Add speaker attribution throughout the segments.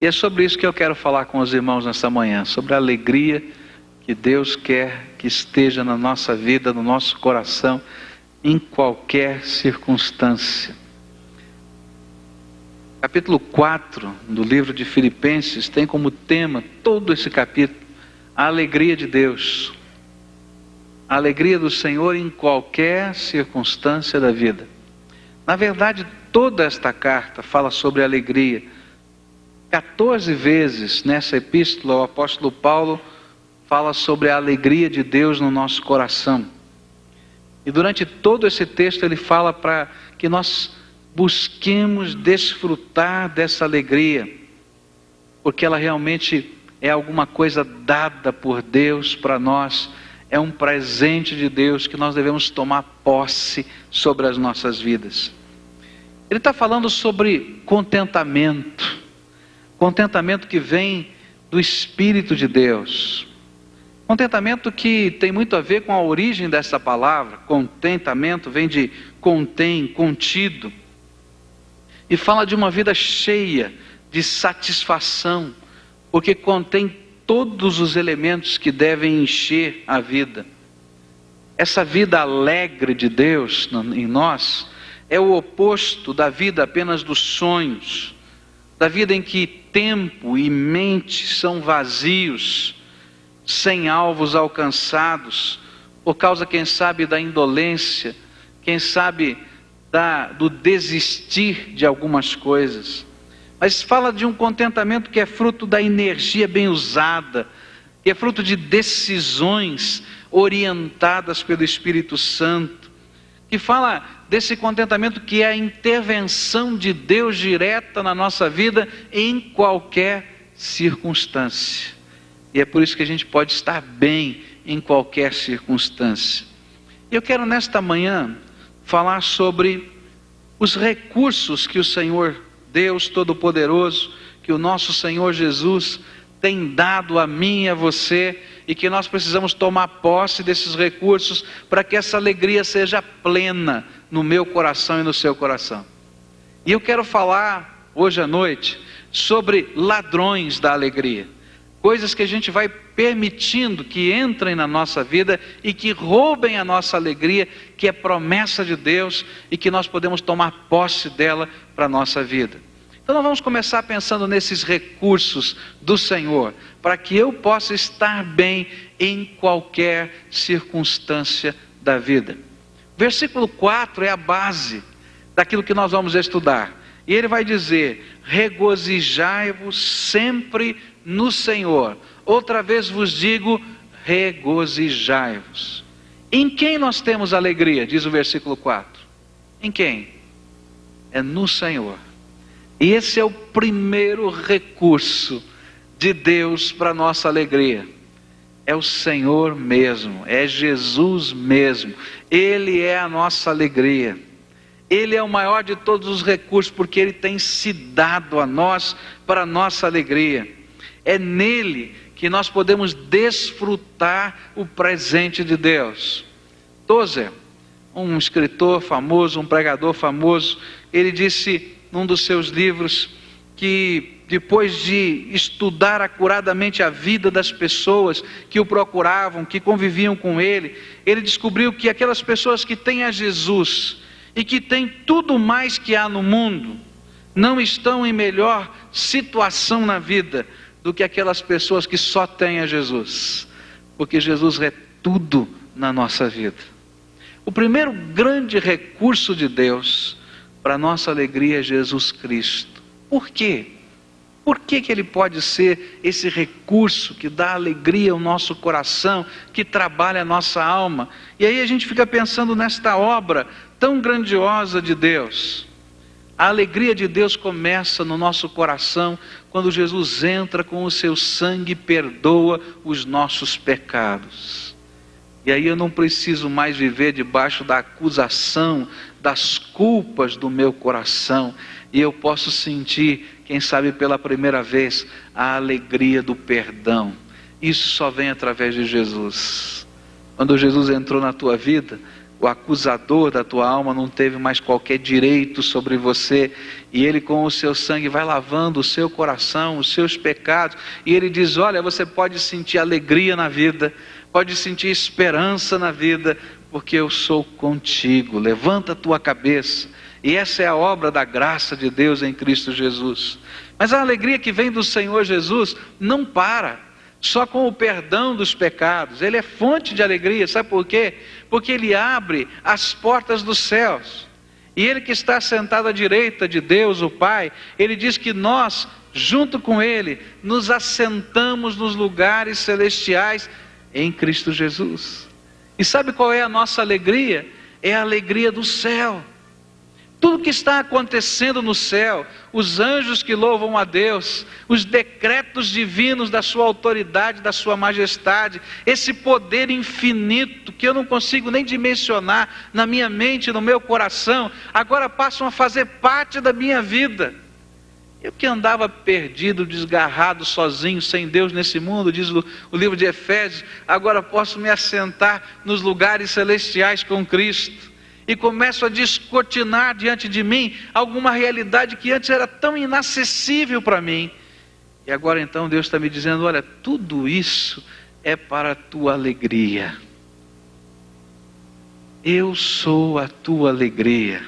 Speaker 1: E é sobre isso que eu quero falar com os irmãos nesta manhã, sobre a alegria que Deus quer que esteja na nossa vida, no nosso coração, em qualquer circunstância. Capítulo 4 do livro de Filipenses tem como tema, todo esse capítulo, a alegria de Deus. A alegria do Senhor em qualquer circunstância da vida. Na verdade, toda esta carta fala sobre alegria. 14 vezes nessa epístola o apóstolo Paulo fala sobre a alegria de Deus no nosso coração. E durante todo esse texto ele fala para que nós busquemos desfrutar dessa alegria, porque ela realmente é alguma coisa dada por Deus para nós, é um presente de Deus que nós devemos tomar posse sobre as nossas vidas. Ele está falando sobre contentamento. Contentamento que vem do Espírito de Deus. Contentamento que tem muito a ver com a origem dessa palavra. Contentamento vem de contém, contido. E fala de uma vida cheia de satisfação, porque contém todos os elementos que devem encher a vida. Essa vida alegre de Deus em nós é o oposto da vida apenas dos sonhos, da vida em que tempo e mente são vazios, sem alvos alcançados, por causa, quem sabe, da indolência, quem sabe, do desistir de algumas coisas. Mas fala de um contentamento que é fruto da energia bem usada, que é fruto de decisões orientadas pelo Espírito Santo, que fala desse contentamento que é a intervenção de Deus direta na nossa vida em qualquer circunstância. E é por isso que a gente pode estar bem em qualquer circunstância. Eu quero nesta manhã falar sobre os recursos que o Senhor Deus Todo-Poderoso, que o nosso Senhor Jesus tem dado a mim e a você, e que nós precisamos tomar posse desses recursos para que essa alegria seja plena no meu coração e no seu coração. E eu quero falar hoje à noite sobre ladrões da alegria, coisas que a gente vai permitindo que entrem na nossa vida e que roubem a nossa alegria, que é promessa de Deus e que nós podemos tomar posse dela para a nossa vida. Então nós vamos começar pensando nesses recursos do Senhor, para que eu possa estar bem em qualquer circunstância da vida. Versículo 4 é a base daquilo que nós vamos estudar. E ele vai dizer: regozijai-vos sempre no Senhor. Outra vez vos digo, regozijai-vos. Em quem nós temos alegria? Diz o versículo 4. Em quem? É no Senhor. E esse é o primeiro recurso de Deus para a nossa alegria. É o Senhor mesmo, é Jesus mesmo. Ele é a nossa alegria. Ele é o maior de todos os recursos, porque Ele tem se dado a nós para a nossa alegria. É nele que nós podemos desfrutar o presente de Deus. Tozer, um escritor famoso, um pregador famoso, ele disse num dos seus livros que depois de estudar acuradamente a vida das pessoas que o procuravam, que conviviam com ele, ele descobriu que aquelas pessoas que têm a Jesus e que têm tudo mais que há no mundo, não estão em melhor situação na vida do que aquelas pessoas que só têm a Jesus, porque Jesus é tudo na nossa vida. O primeiro grande recurso de Deus para a nossa alegria é Jesus Cristo. Por quê? Por que Ele pode ser esse recurso que dá alegria ao nosso coração, que trabalha a nossa alma? E aí a gente fica pensando nesta obra tão grandiosa de Deus. A alegria de Deus começa no nosso coração quando Jesus entra com o seu sangue e perdoa os nossos pecados. E aí eu não preciso mais viver debaixo da acusação, das culpas do meu coração. E eu posso sentir, quem sabe pela primeira vez, a alegria do perdão. Isso só vem através de Jesus. Quando Jesus entrou na tua vida, o acusador da tua alma não teve mais qualquer direito sobre você, e Ele com o seu sangue vai lavando o seu coração, os seus pecados, e Ele diz: olha, você pode sentir alegria na vida, pode sentir esperança na vida, porque eu sou contigo. Levanta a tua cabeça. E essa é a obra da graça de Deus em Cristo Jesus. Mas a alegria que vem do Senhor Jesus não para só com o perdão dos pecados. Ele é fonte de alegria, sabe por quê? Porque Ele abre as portas dos céus. E Ele que está sentado à direita de Deus, o Pai, Ele diz que nós, junto com Ele, nos assentamos nos lugares celestiais em Cristo Jesus. E sabe qual é a nossa alegria? É a alegria do céu. Tudo que está acontecendo no céu, os anjos que louvam a Deus, os decretos divinos da sua autoridade, da sua majestade, esse poder infinito que eu não consigo nem dimensionar na minha mente, no meu coração, agora passam a fazer parte da minha vida. Eu que andava perdido, desgarrado, sozinho, sem Deus nesse mundo, diz o livro de Efésios, agora posso me assentar nos lugares celestiais com Cristo. E começo a descortinar diante de mim alguma realidade que antes era tão inacessível para mim. E agora então Deus está me dizendo: olha, tudo isso é para a tua alegria. Eu sou a tua alegria.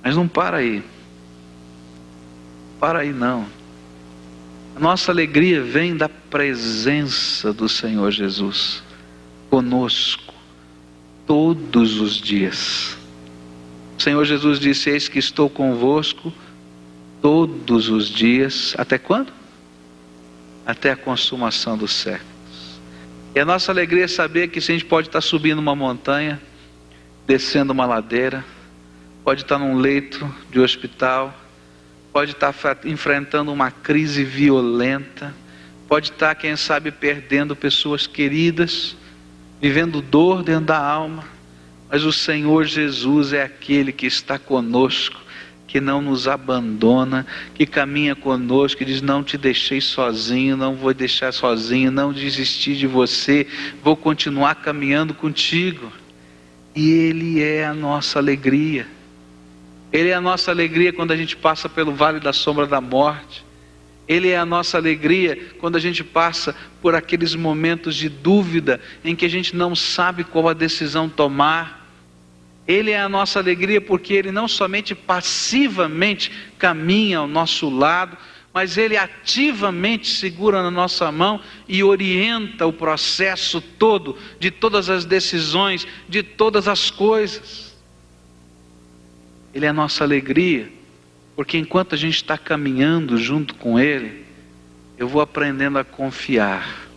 Speaker 1: Mas não para aí. Para aí não. A nossa alegria vem da presença do Senhor Jesus conosco todos os dias. O Senhor Jesus disse: eis que estou convosco todos os dias. Até quando? Até a consumação dos séculos. E a nossa alegria é saber que se a gente pode estar subindo uma montanha, descendo uma ladeira, pode estar num leito de hospital, pode estar enfrentando uma crise violenta, pode estar, quem sabe, perdendo pessoas queridas, vivendo dor dentro da alma, mas o Senhor Jesus é aquele que está conosco, que não nos abandona, que caminha conosco, que diz: não te deixei sozinho, não vou deixar sozinho, não desisti de você, vou continuar caminhando contigo. E Ele é a nossa alegria. Ele é a nossa alegria quando a gente passa pelo vale da sombra da morte. Ele é a nossa alegria quando a gente passa por aqueles momentos de dúvida em que a gente não sabe qual a decisão tomar. Ele é a nossa alegria porque Ele não somente passivamente caminha ao nosso lado, mas Ele ativamente segura na nossa mão e orienta o processo todo, de todas as decisões, de todas as coisas. Ele é a nossa alegria. Porque enquanto a gente está caminhando junto com Ele, eu vou aprendendo a confiar.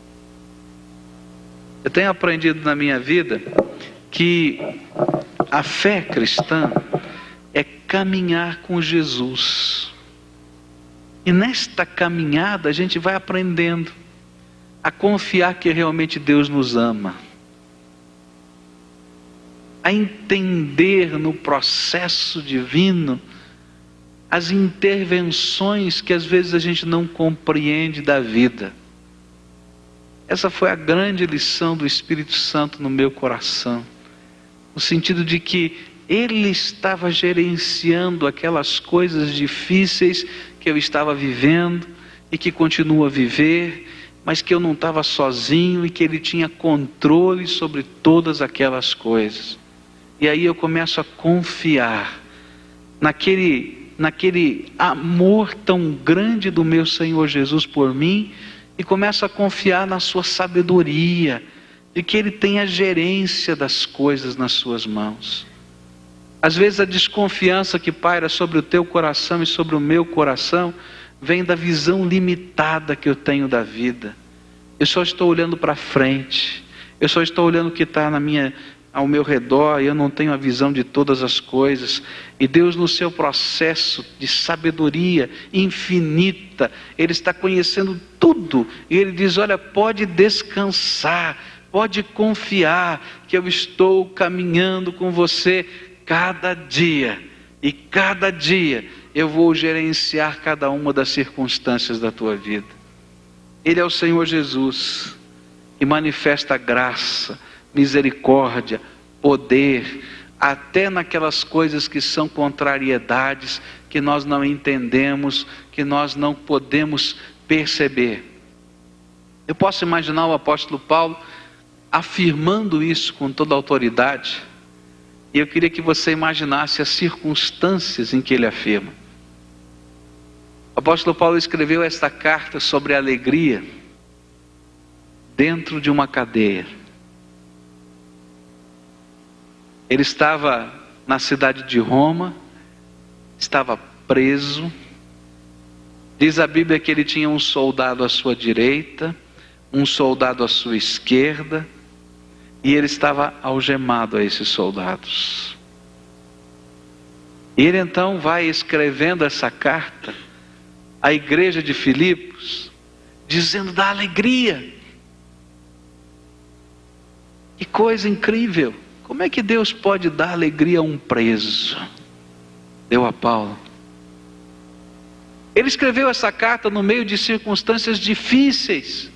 Speaker 1: Eu tenho aprendido na minha vida que a fé cristã é caminhar com Jesus. E nesta caminhada a gente vai aprendendo a confiar que realmente Deus nos ama, a entender no processo divino as intervenções que às vezes a gente não compreende da vida. Essa foi a grande lição do Espírito Santo no meu coração, no sentido de que Ele estava gerenciando aquelas coisas difíceis que eu estava vivendo e que continuo a viver, mas que eu não estava sozinho e que Ele tinha controle sobre todas aquelas coisas. E aí eu começo a confiar naquele amor tão grande do meu Senhor Jesus por mim, e começo a confiar na sua sabedoria, de que Ele tem a gerência das coisas nas suas mãos. Às vezes a desconfiança que paira sobre o teu coração e sobre o meu coração, vem da visão limitada que eu tenho da vida. Eu só estou olhando para frente, eu só estou olhando o que está ao meu redor, e eu não tenho a visão de todas as coisas. E Deus, no seu processo de sabedoria infinita, Ele está conhecendo tudo, e Ele diz: olha, pode descansar, pode confiar, que eu estou caminhando com você cada dia, e cada dia eu vou gerenciar cada uma das circunstâncias da tua vida. Ele é o Senhor Jesus, e manifesta graça, misericórdia, poder, até naquelas coisas que são contrariedades, que nós não entendemos, que nós não podemos perceber. Eu posso imaginar o apóstolo Paulo afirmando isso com toda a autoridade, e eu queria que você imaginasse as circunstâncias em que ele afirma. O apóstolo Paulo escreveu esta carta sobre a alegria dentro de uma cadeia. Ele estava na cidade de Roma, estava preso. Diz a Bíblia que ele tinha um soldado à sua direita, um soldado à sua esquerda, e ele estava algemado a esses soldados. E ele então vai escrevendo essa carta à igreja de Filipos, dizendo da alegria. Que coisa incrível! Como é que Deus pode dar alegria a um preso? Deu a Paulo. Ele escreveu essa carta no meio de circunstâncias difíceis,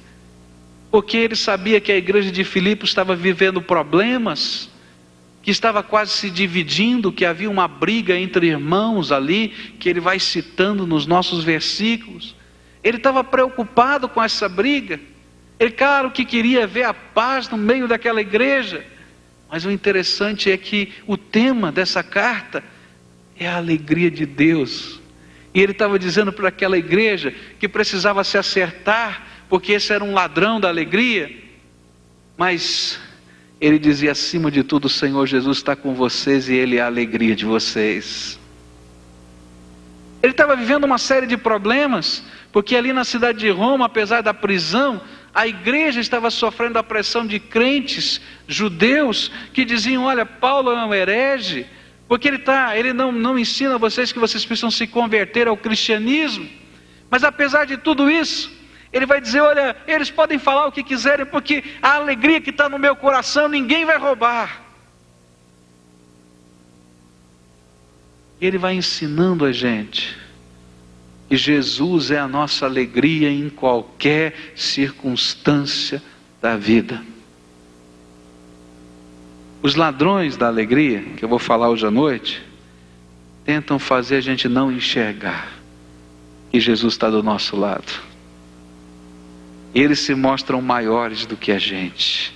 Speaker 1: porque ele sabia que a igreja de Filipos estava vivendo problemas, que estava quase se dividindo, que havia uma briga entre irmãos ali, que ele vai citando nos nossos versículos. Ele estava preocupado com essa briga. Ele, claro, que queria ver a paz no meio daquela igreja. Mas o interessante é que o tema dessa carta é a alegria de Deus. E ele estava dizendo para aquela igreja que precisava se acertar, porque esse era um ladrão da alegria. Mas ele dizia, acima de tudo, o Senhor Jesus está com vocês e Ele é a alegria de vocês. Ele estava vivendo uma série de problemas, porque ali na cidade de Roma, apesar da prisão, a igreja estava sofrendo a pressão de crentes judeus que diziam, olha, Paulo é um herege, porque ele não ensina a vocês que vocês precisam se converter ao cristianismo. Mas apesar de tudo isso, ele vai dizer, olha, eles podem falar o que quiserem, porque a alegria que está no meu coração, ninguém vai roubar. E ele vai ensinando a gente que Jesus é a nossa alegria em qualquer circunstância da vida. Os ladrões da alegria, que eu vou falar hoje à noite, tentam fazer a gente não enxergar que Jesus está do nosso lado. Eles se mostram maiores do que a gente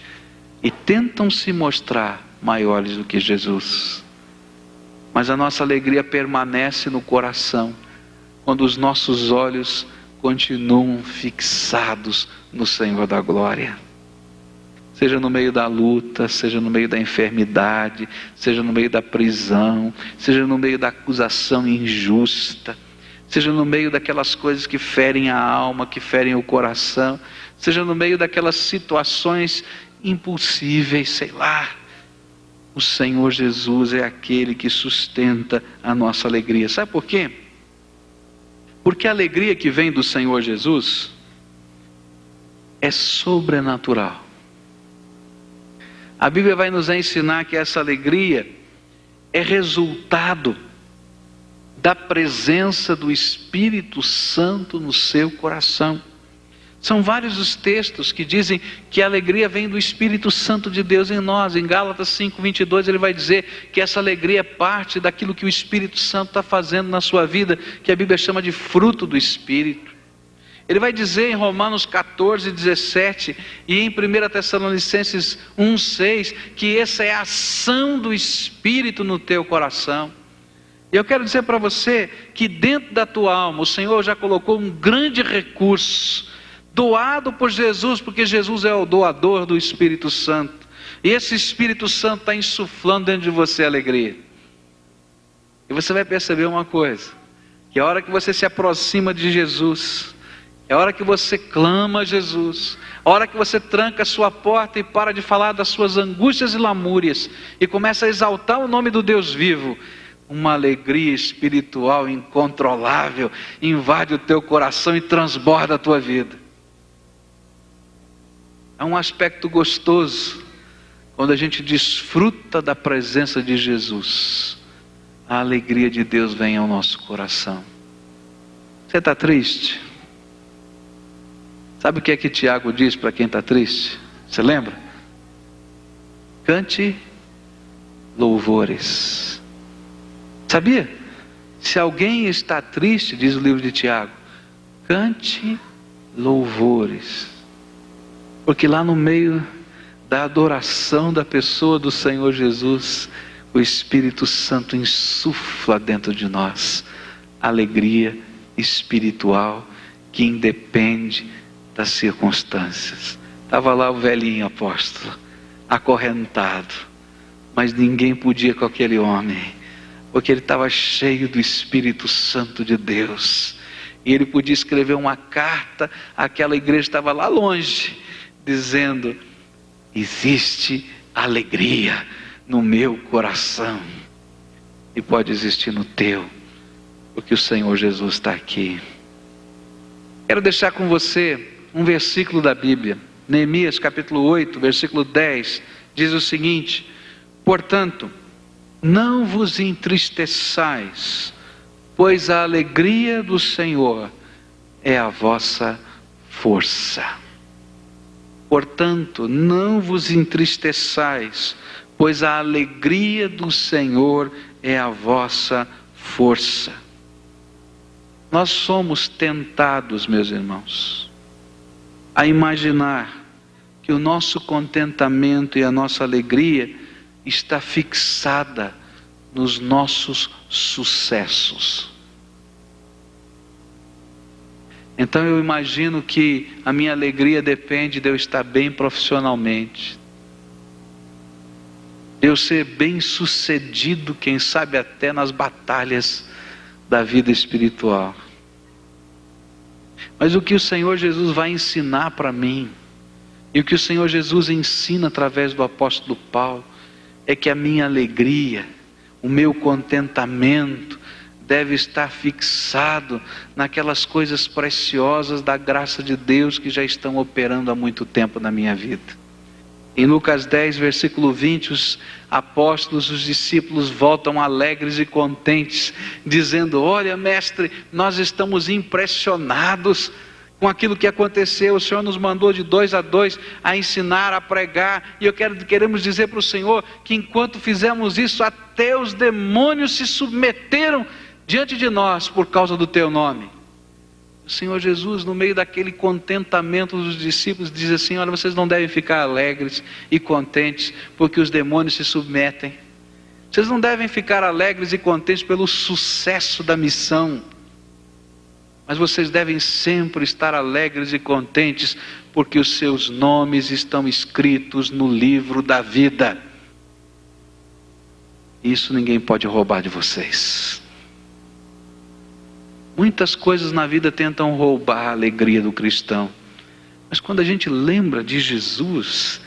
Speaker 1: e tentam se mostrar maiores do que Jesus. Mas a nossa alegria permanece no coração quando os nossos olhos continuam fixados no Senhor da glória. Seja no meio da luta, seja no meio da enfermidade, seja no meio da prisão, seja no meio da acusação injusta, seja no meio daquelas coisas que ferem a alma, que ferem o coração, seja no meio daquelas situações impossíveis, sei lá. O Senhor Jesus é aquele que sustenta a nossa alegria. Sabe por quê? Porque a alegria que vem do Senhor Jesus é sobrenatural. A Bíblia vai nos ensinar que essa alegria é resultado da presença do Espírito Santo no seu coração. São vários os textos que dizem que a alegria vem do Espírito Santo de Deus em nós. Em Gálatas 5:22 ele vai dizer que essa alegria é parte daquilo que o Espírito Santo está fazendo na sua vida, que a Bíblia chama de fruto do Espírito. Ele vai dizer em Romanos 14:17 e em 1 Tessalonicenses 1:6 que essa é a ação do Espírito no teu coração. E eu quero dizer para você que dentro da tua alma o Senhor já colocou um grande recurso doado por Jesus, porque Jesus é o doador do Espírito Santo. E esse Espírito Santo está insuflando dentro de você alegria. E você vai perceber uma coisa, que a hora que você se aproxima de Jesus, é a hora que você clama a Jesus, a hora que você tranca a sua porta e para de falar das suas angústias e lamúrias, e começa a exaltar o nome do Deus vivo, uma alegria espiritual incontrolável invade o teu coração e transborda a tua vida. É um aspecto gostoso quando a gente desfruta da presença de Jesus. A alegria de Deus vem ao nosso coração. Você está triste? Sabe o que é que Tiago diz para quem está triste? Você lembra? Cante louvores. Sabia? Se alguém está triste, diz o livro de Tiago, cante louvores. Porque lá no meio da adoração da pessoa do Senhor Jesus, o Espírito Santo insufla dentro de nós alegria espiritual que independe das circunstâncias. Estava lá o velhinho apóstolo, acorrentado, mas ninguém podia com aquele homem, porque ele estava cheio do Espírito Santo de Deus, e ele podia escrever uma carta, aquela igreja estava lá longe, dizendo, existe alegria no meu coração, e pode existir no teu, porque o Senhor Jesus está aqui. Quero deixar com você um versículo da Bíblia, Neemias capítulo 8, versículo 10, diz o seguinte, portanto, não vos entristeçais, pois a alegria do Senhor é a vossa força. Portanto, não vos entristeçais, pois a alegria do Senhor é a vossa força. Nós somos tentados, meus irmãos, a imaginar que o nosso contentamento e a nossa alegria está fixada nos nossos sucessos. Então eu imagino que a minha alegria depende de eu estar bem profissionalmente, de eu ser bem sucedido, quem sabe até nas batalhas da vida espiritual. Mas o que o Senhor Jesus vai ensinar para mim, e o que o Senhor Jesus ensina através do apóstolo Paulo, é que a minha alegria, o meu contentamento, deve estar fixado naquelas coisas preciosas da graça de Deus que já estão operando há muito tempo na minha vida. Em Lucas 10, versículo 20, os apóstolos, os discípulos voltam alegres e contentes, dizendo, olha mestre, nós estamos impressionados com aquilo que aconteceu, o Senhor nos mandou de 2 a 2 a ensinar, a pregar, e queremos dizer para o Senhor, que enquanto fizemos isso, até os demônios se submeteram diante de nós, por causa do teu nome. O Senhor Jesus, no meio daquele contentamento dos discípulos, diz assim, olha, vocês não devem ficar alegres e contentes, porque os demônios se submetem. Vocês não devem ficar alegres e contentes pelo sucesso da missão, mas vocês devem sempre estar alegres e contentes, porque os seus nomes estão escritos no livro da vida. Isso ninguém pode roubar de vocês. Muitas coisas na vida tentam roubar a alegria do cristão, mas quando a gente lembra de Jesus,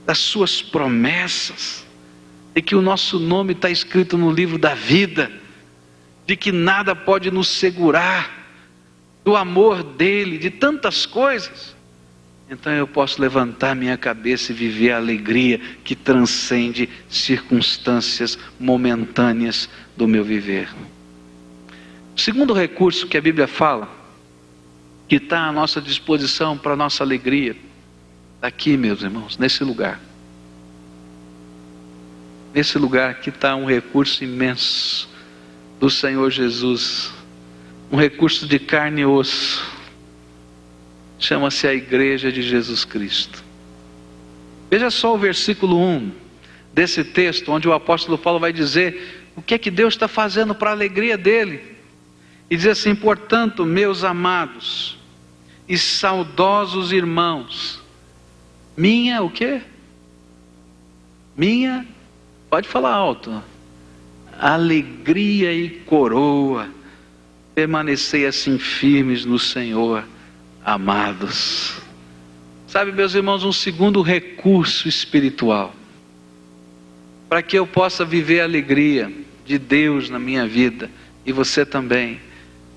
Speaker 1: das suas promessas, de que o nosso nome está escrito no livro da vida, de que nada pode nos segurar, do amor dele, de tantas coisas, então eu posso levantar minha cabeça e viver a alegria que transcende circunstâncias momentâneas do meu viver. O segundo recurso que a Bíblia fala, que está à nossa disposição para a nossa alegria, está aqui, meus irmãos, nesse lugar. Nesse lugar aqui está um recurso imenso do Senhor Jesus, um recurso de carne e osso, chama-se a Igreja de Jesus Cristo. Veja só o versículo 1 desse texto, onde o apóstolo Paulo vai dizer o que é que Deus está fazendo para a alegria dele. E diz assim, portanto, meus amados e saudosos irmãos, minha, o quê? Minha, pode falar alto, alegria e coroa, permanecei assim firmes no Senhor, amados. Sabe, meus irmãos, um segundo recurso espiritual, para que eu possa viver a alegria de Deus na minha vida, e você também,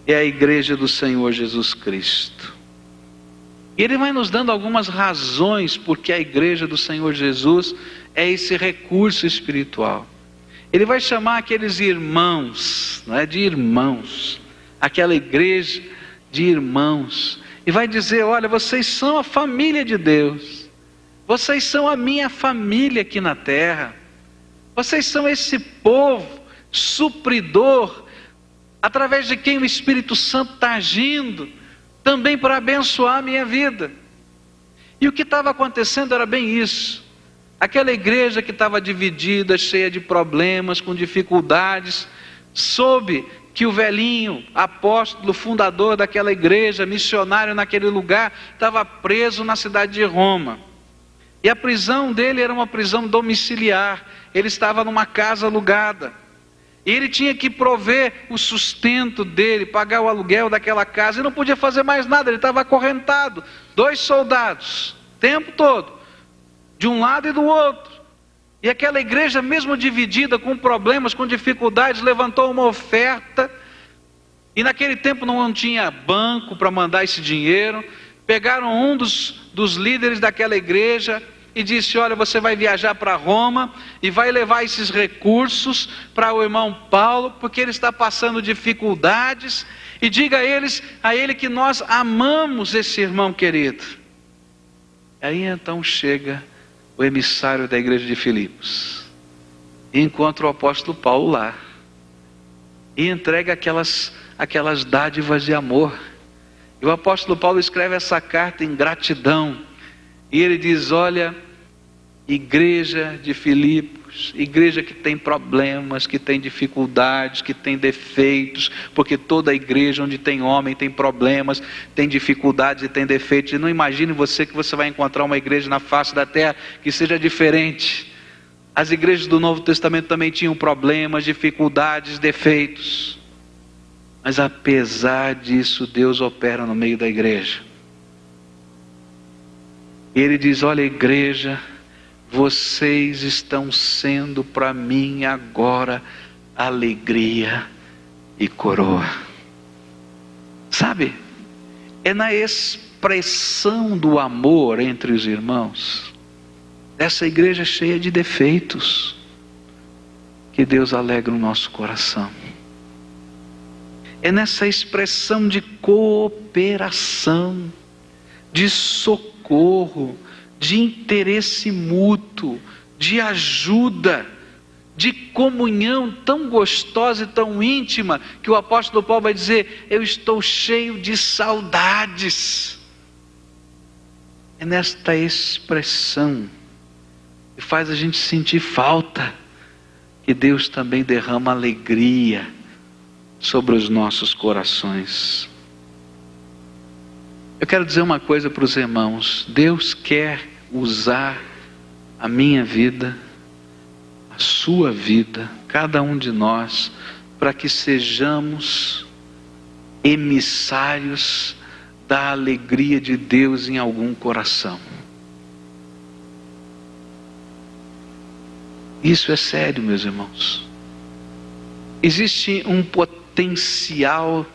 Speaker 1: é a Igreja do Senhor Jesus Cristo. E Ele vai nos dando algumas razões porque a Igreja do Senhor Jesus é esse recurso espiritual. Ele vai chamar aqueles irmãos, não é, de irmãos, aquela igreja de irmãos, e vai dizer, olha, vocês são a família de Deus, vocês são a minha família aqui na terra, Vocês são esse povo supridor, através de quem o Espírito Santo está agindo, também para abençoar a minha vida. E o que estava acontecendo era bem isso. Aquela igreja que estava dividida, cheia de problemas, com dificuldades, soube que o velhinho, apóstolo, fundador daquela igreja, missionário naquele lugar, estava preso na cidade de Roma. E a prisão dele era uma prisão domiciliar. Ele estava numa casa alugada. E ele tinha que prover o sustento dele, pagar o aluguel daquela casa. E não podia fazer mais nada, ele estava acorrentado. 2 soldados, o tempo todo, de um lado e do outro. E aquela igreja, mesmo dividida, com problemas, com dificuldades, levantou uma oferta. E naquele tempo não tinha banco para mandar esse dinheiro. Pegaram um dos líderes daquela igreja e disse: olha, você vai viajar para Roma e vai levar esses recursos para o irmão Paulo, porque ele está passando dificuldades, e diga a ele que nós amamos esse irmão querido. Aí então chega o emissário da igreja de Filipos e encontra o apóstolo Paulo lá e entrega aquelas dádivas de amor. E o apóstolo Paulo escreve essa carta em gratidão. E ele diz: olha, igreja de Filipos, igreja que tem problemas, que tem dificuldades, que tem defeitos, porque toda igreja onde tem homem tem problemas, tem dificuldades e tem defeitos. E não imagine você que você vai encontrar uma igreja na face da terra que seja diferente. As igrejas do Novo Testamento também tinham problemas, dificuldades, defeitos. Mas apesar disso, Deus opera no meio da igreja. E ele diz: olha, igreja, vocês estão sendo para mim agora alegria e coroa. Sabe, é na expressão do amor entre os irmãos, dessa igreja cheia de defeitos, que Deus alegra o nosso coração. É nessa expressão de cooperação, de socorro, de interesse mútuo, de ajuda, de comunhão tão gostosa e tão íntima, que o apóstolo Paulo vai dizer: eu estou cheio de saudades. É nesta expressão que faz a gente sentir falta, que Deus também derrama alegria sobre os nossos corações. Eu quero dizer uma coisa para os irmãos: Deus quer usar a minha vida, a sua vida, cada um de nós, para que sejamos emissários da alegria de Deus em algum coração. Isso é sério, meus irmãos. Existe um potencial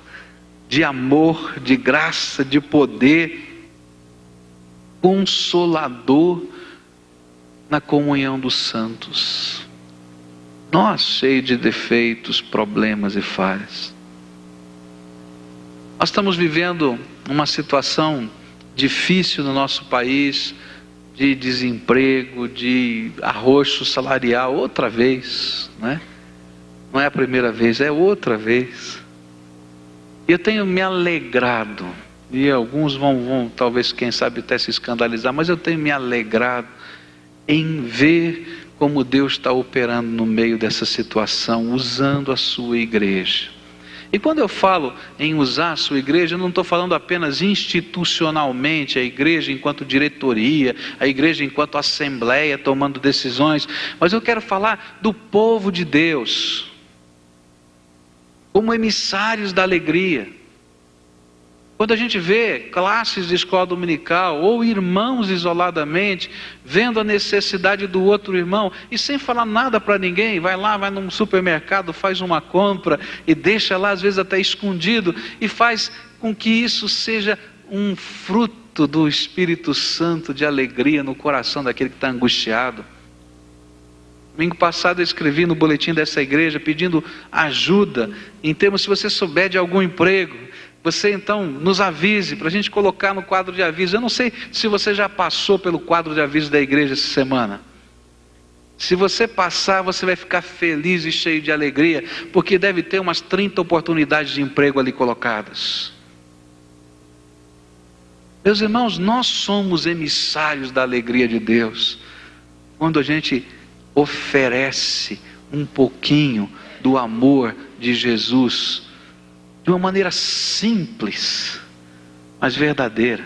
Speaker 1: de amor, de graça, de poder consolador na comunhão dos santos. Nós, cheios de defeitos, problemas e falhas, nós estamos vivendo uma situação difícil no nosso país, de desemprego, de arroxo salarial, outra vez, né? Não é a primeira vez, é outra vez. E eu tenho me alegrado, e alguns vão talvez, quem sabe, até se escandalizar, mas eu tenho me alegrado em ver como Deus está operando no meio dessa situação, usando a sua igreja. E quando eu falo em usar a sua igreja, eu não estou falando apenas institucionalmente, a igreja enquanto diretoria, a igreja enquanto assembleia tomando decisões, mas eu quero falar do povo de Deus, como emissários da alegria. Quando a gente vê classes de escola dominical, ou irmãos isoladamente, vendo a necessidade do outro irmão, e sem falar nada para ninguém, vai num supermercado, faz uma compra, e deixa lá às vezes até escondido, e faz com que isso seja um fruto do Espírito Santo de alegria no coração daquele que está angustiado. Domingo passado eu escrevi no boletim dessa igreja pedindo ajuda, em termos, se você souber de algum emprego, você então nos avise, para a gente colocar no quadro de aviso. Eu não sei se você já passou pelo quadro de aviso da igreja essa semana. Se você passar, você vai ficar feliz e cheio de alegria, porque deve ter umas 30 oportunidades de emprego ali colocadas. Meus irmãos, nós somos emissários da alegria de Deus, quando a gente oferece um pouquinho do amor de Jesus, de uma maneira simples, mas verdadeira.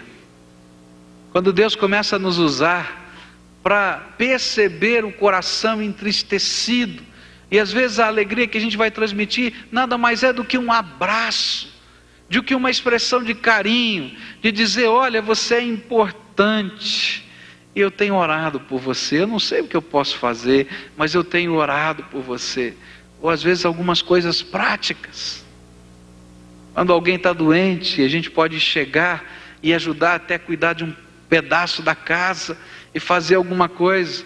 Speaker 1: Quando Deus começa a nos usar para perceber o coração entristecido, e às vezes a alegria que a gente vai transmitir nada mais é do que um abraço, do que uma expressão de carinho, de dizer: olha, você é importante, e eu tenho orado por você. Eu não sei o que eu posso fazer, mas eu tenho orado por você. Ou às vezes algumas coisas práticas, quando alguém está doente, a gente pode chegar e ajudar até a cuidar de um pedaço da casa e fazer alguma coisa.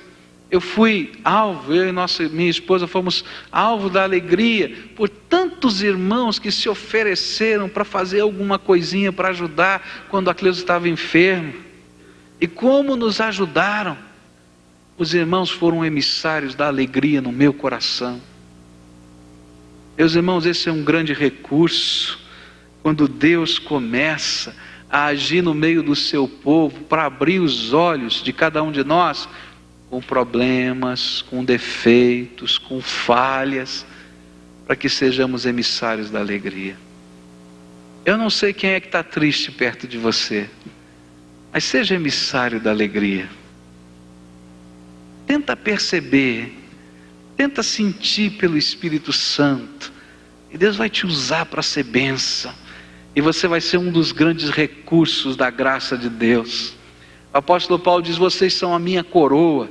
Speaker 1: Eu fui alvo, eu e minha esposa fomos alvo da alegria por tantos irmãos que se ofereceram para fazer alguma coisinha para ajudar quando a Cleusa estava enferma. E como nos ajudaram. Os irmãos foram emissários da alegria no meu coração. Meus irmãos, esse é um grande recurso, quando Deus começa a agir no meio do seu povo, para abrir os olhos de cada um de nós, com problemas, com defeitos, com falhas, para que sejamos emissários da alegria. Eu não sei quem é que está triste perto de você, mas seja emissário da alegria. Tenta perceber, tenta sentir pelo Espírito Santo, e Deus vai te usar para ser bênção. E você vai ser um dos grandes recursos da graça de Deus. O apóstolo Paulo diz: vocês são a minha coroa.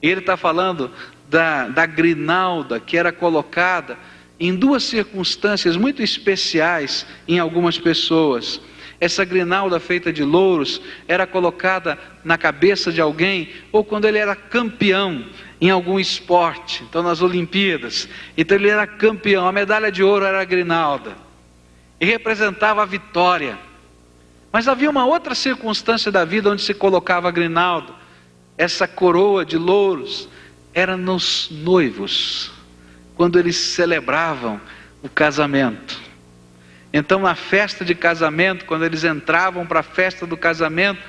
Speaker 1: E ele está falando da grinalda que era colocada em duas circunstâncias muito especiais em algumas pessoas. Essa grinalda feita de louros era colocada na cabeça de alguém, ou quando ele era campeão em algum esporte. Então nas Olimpíadas, então ele era campeão, a medalha de ouro era a grinalda, e representava a vitória. Mas havia uma outra circunstância da vida onde se colocava a grinalda, essa coroa de louros, era nos noivos, quando eles celebravam o casamento. Então na festa de casamento, quando eles entravam para a festa do casamento,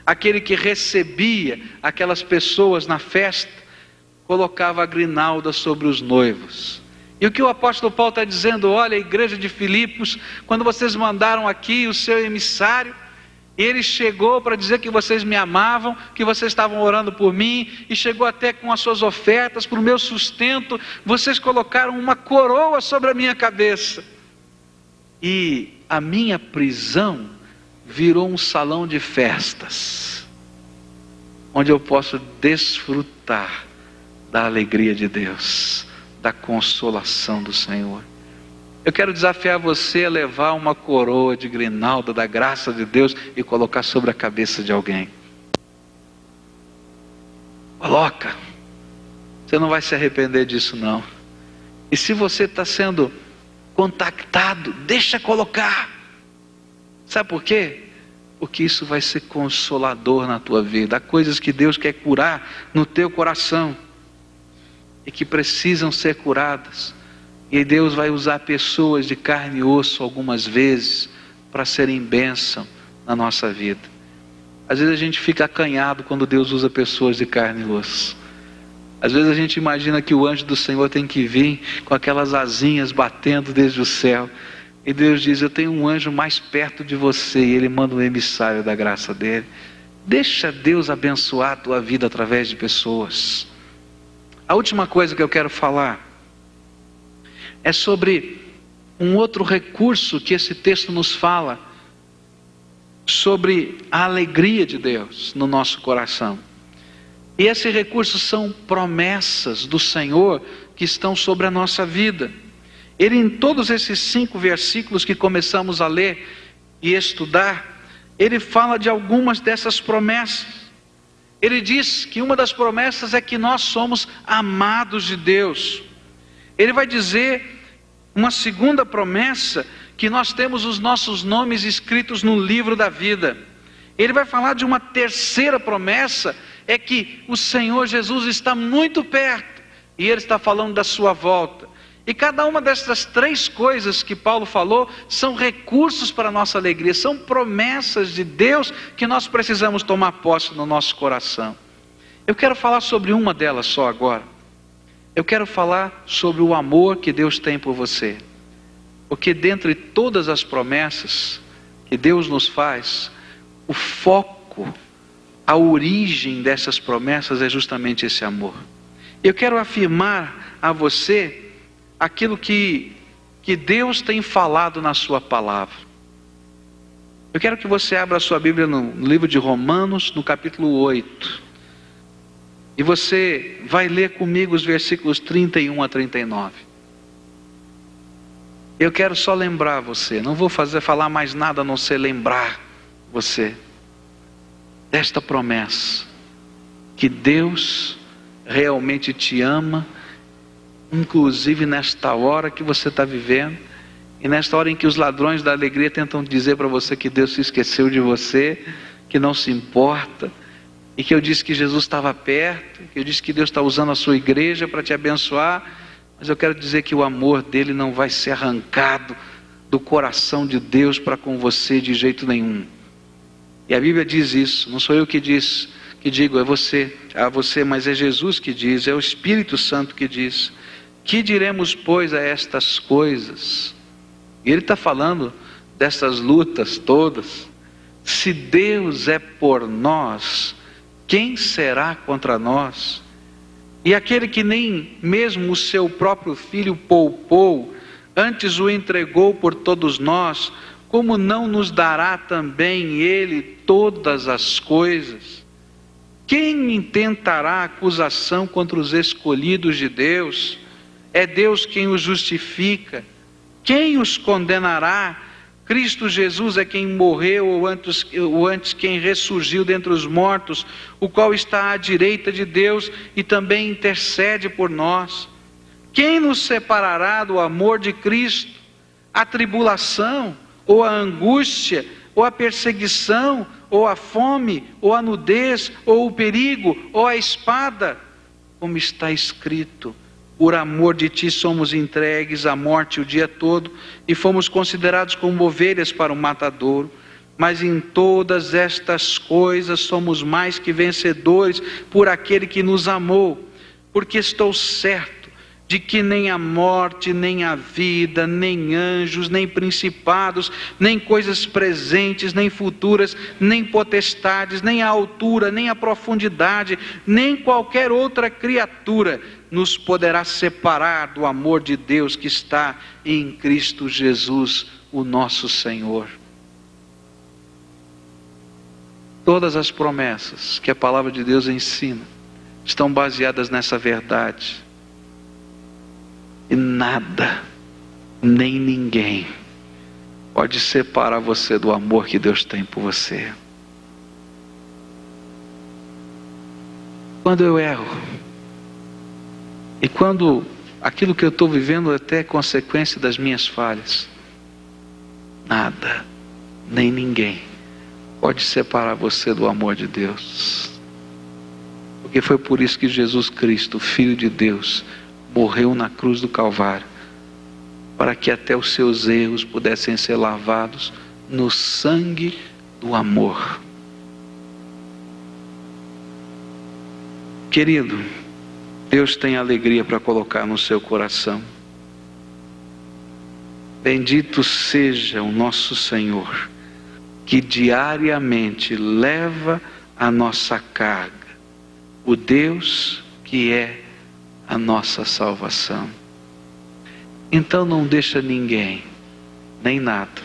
Speaker 1: aquele que recebia aquelas pessoas na festa, colocava a grinalda sobre os noivos. E o que o apóstolo Paulo está dizendo: olha, a igreja de Filipos, quando vocês mandaram aqui o seu emissário, ele chegou para dizer que vocês me amavam, que vocês estavam orando por mim, e chegou até com as suas ofertas para o meu sustento. Vocês colocaram uma coroa sobre a minha cabeça, e a minha prisão virou um salão de festas, onde eu posso desfrutar da alegria de Deus, da consolação do Senhor. Eu quero desafiar você a levar uma coroa de grinalda da graça de Deus e colocar sobre a cabeça de alguém. Coloca. Você não vai se arrepender disso não. E se você está sendo contactado, deixa colocar. Sabe por quê? Porque isso vai ser consolador na tua vida. Há coisas que Deus quer curar no teu coração e que precisam ser curadas, e Deus vai usar pessoas de carne e osso algumas vezes para serem bênção na nossa vida. Às vezes a gente fica acanhado quando Deus usa pessoas de carne e osso. Às vezes a gente imagina que o anjo do Senhor tem que vir com aquelas asinhas batendo desde o céu, e Deus diz: eu tenho um anjo mais perto de você, e ele manda um emissário da graça dele. Deixa Deus abençoar a tua vida através de pessoas. A última coisa que eu quero falar é sobre um outro recurso que esse texto nos fala, sobre a alegria de Deus no nosso coração. E esse recurso são promessas do Senhor que estão sobre a nossa vida. Ele, em todos esses 5 versículos que começamos a ler e estudar, ele fala de algumas dessas promessas. Ele diz que uma das promessas é que nós somos amados de Deus. Ele vai dizer uma segunda promessa, que nós temos os nossos nomes escritos no livro da vida. Ele vai falar de uma terceira promessa, é que o Senhor Jesus está muito perto, e Ele está falando da sua volta. E cada uma dessas 3 coisas que Paulo falou, são recursos para a nossa alegria, são promessas de Deus, que nós precisamos tomar posse no nosso coração. Eu quero falar sobre uma delas só agora. Eu quero falar sobre o amor que Deus tem por você. Porque dentre todas as promessas que Deus nos faz, o foco, a origem dessas promessas é justamente esse amor. Eu quero afirmar a você aquilo que Deus tem falado na sua palavra. Eu quero que você abra a sua Bíblia no livro de Romanos, no capítulo 8. E você vai ler comigo os versículos 31 a 39. Eu quero só lembrar você, não vou falar mais nada a não ser lembrar você desta promessa, que Deus realmente te ama, inclusive nesta hora que você está vivendo, e nesta hora em que os ladrões da alegria tentam dizer para você que Deus se esqueceu de você, que não se importa, e que eu disse que Jesus estava perto, que eu disse que Deus está usando a sua igreja para te abençoar, mas eu quero dizer que o amor dele não vai ser arrancado do coração de Deus para com você de jeito nenhum. E a Bíblia diz isso, não sou eu que digo, é você, mas é Jesus que diz, é o Espírito Santo que diz. Que diremos, pois, a estas coisas? E ele está falando dessas lutas todas. Se Deus é por nós, quem será contra nós? E aquele que nem mesmo o seu próprio filho poupou, antes o entregou por todos nós, como não nos dará também ele todas as coisas? Quem intentará acusação contra os escolhidos de Deus? É Deus quem os justifica. Quem os condenará? Cristo Jesus é quem morreu, ou antes quem ressurgiu dentre os mortos, o qual está à direita de Deus e também intercede por nós. Quem nos separará do amor de Cristo? A tribulação, ou a angústia, ou a perseguição, ou a fome, ou a nudez, ou o perigo, ou a espada? Como está escrito: por amor de ti somos entregues à morte o dia todo, e fomos considerados como ovelhas para o matadouro. Mas em todas estas coisas somos mais que vencedores por aquele que nos amou. Porque estou certo de que nem a morte, nem a vida, nem anjos, nem principados, nem coisas presentes, nem futuras, nem potestades, nem a altura, nem a profundidade, nem qualquer outra criatura nos poderá separar do amor de Deus que está em Cristo Jesus, o nosso Senhor. Todas as promessas que a palavra de Deus ensina estão baseadas nessa verdade. E nada, nem ninguém pode separar você do amor que Deus tem por você. Quando eu erro, e quando aquilo que eu estou vivendo é até consequência das minhas falhas, nada, nem ninguém pode separar você do amor de Deus. Porque foi por isso que Jesus Cristo, Filho de Deus, morreu na cruz do Calvário, para que até os seus erros pudessem ser lavados no sangue do amor. Querido, Deus tem alegria para colocar no seu coração. Bendito seja o nosso Senhor, que diariamente leva a nossa carga, o Deus que é a nossa salvação. Então não deixa ninguém, nem nada,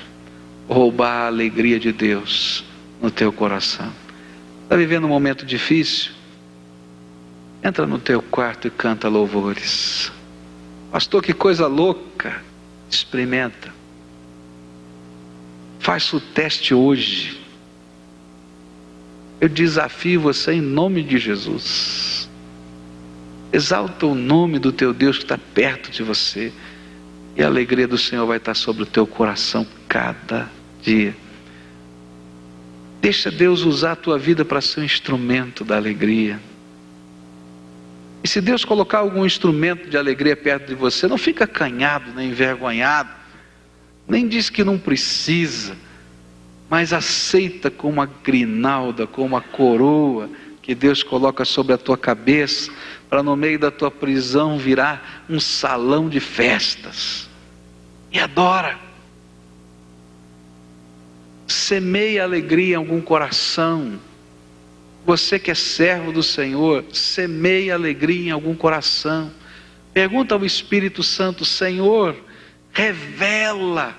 Speaker 1: roubar a alegria de Deus no teu coração. Está vivendo um momento difícil? Entra no teu quarto e canta louvores. Pastor, que coisa louca! Experimenta. Faz o teste hoje. Eu desafio você em nome de Jesus. Exalta o nome do teu Deus que está perto de você, e a alegria do Senhor vai estar sobre o teu coração cada dia. Deixa Deus usar a tua vida para ser um instrumento da alegria. E se Deus colocar algum instrumento de alegria perto de você, não fica acanhado, nem envergonhado, nem diz que não precisa, mas aceita como uma grinalda, como uma coroa que Deus coloca sobre a tua cabeça, para no meio da tua prisão virar um salão de festas. E adora. Semeia alegria em algum coração. Você que é servo do Senhor, semeia alegria em algum coração. Pergunta ao Espírito Santo: Senhor, revela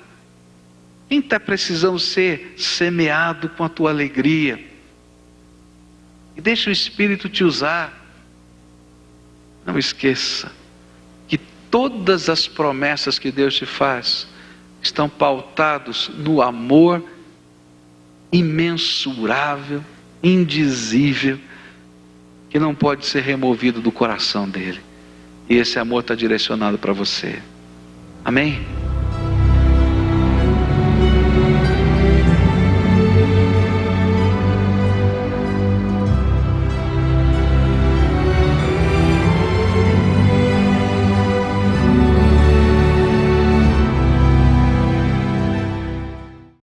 Speaker 1: quem está precisando ser semeado com a tua alegria. E deixa o Espírito te usar. Não esqueça que todas as promessas que Deus te faz estão pautados no amor imensurável, indizível, que não pode ser removido do coração dele. E esse amor está direcionado para você. Amém?